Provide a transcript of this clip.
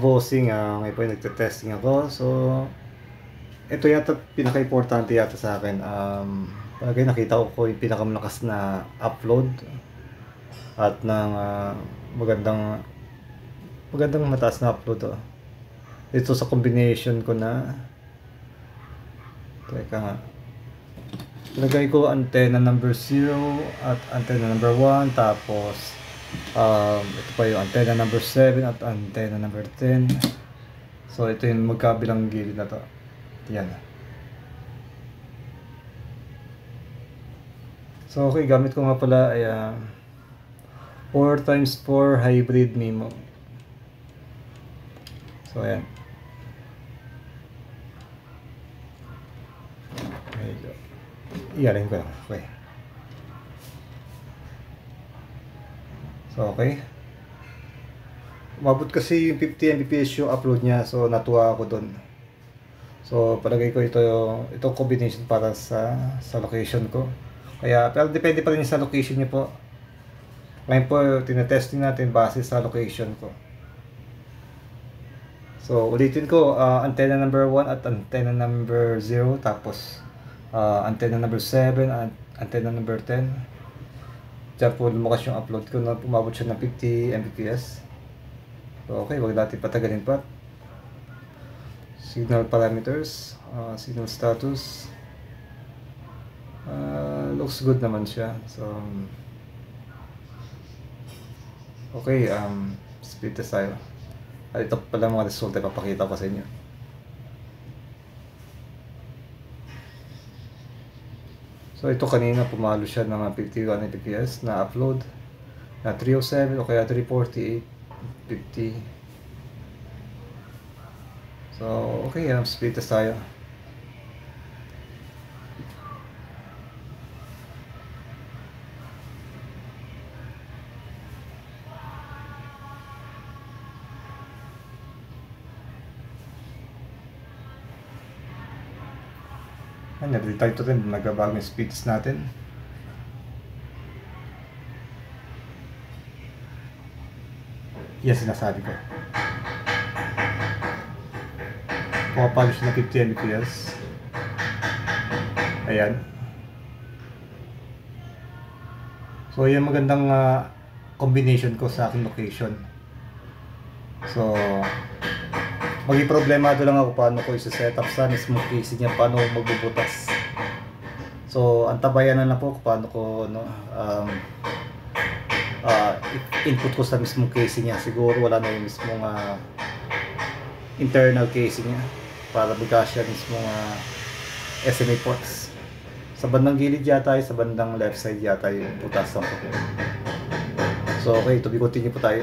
bossing, ngayon po yung nagte-testing ako. So, ito yata pinaka-importante yata sa akin. Palagay nakita ko yung pinakamalakas na upload at ng magandang mataas na upload. Ito sa combination ko na, teka nga, lagay ko antenna number 0 at antenna number 1, tapos ito pa yung antenna number 7 at antenna number 10. So ito yung magkabilang gilid na to. Yan. So okay, gamit ko nga pala ay 4x4 hybrid MIMO. So ayan. Iyarin ko lang. Okay. So okay. Umabot kasi yung 50 Mbps yung upload niya. So natuwa ako doon. So palagay ko ito combination para sa location ko. Kaya pero depende pa rin sa location niyo po. Ngayon po tinetesting natin base sa location ko. So ulitin ko, antenna number 1 at antenna number 0, tapos antenna number 7 at antenna number 10. Diyan po lumakas yung upload ko na umabot siya ng 50 Mbps. So okay, wag natin patagalin pa. Signal parameters, signal status, looks good naman siya. So okay, speed test tayo. At ito pala mga resulta papakita ko sa inyo. So ito kanina pumalo siya ng 51 Mbps na upload na 307 o kaya 348, 50. So okay, speed test tayo. Nag-detect ito rin, nagbabago yung speeds natin. Yan sinasabi ko. Pumapalo siya ng 50 Mbps. Ayan. So yan magandang combination ko sa aking location. So maging problemado lang ako paano ko i-setup sa mismo case niya, paano magbubutas. So antabayan na lang po kung paano ko input ko sa mismo case niya. Siguro wala na yung mismong internal case niya para bukas siya mismong SMA ports. Sa bandang gilid yata, sa bandang left side yata yung butasan ko. So okay, to be continue po tayo.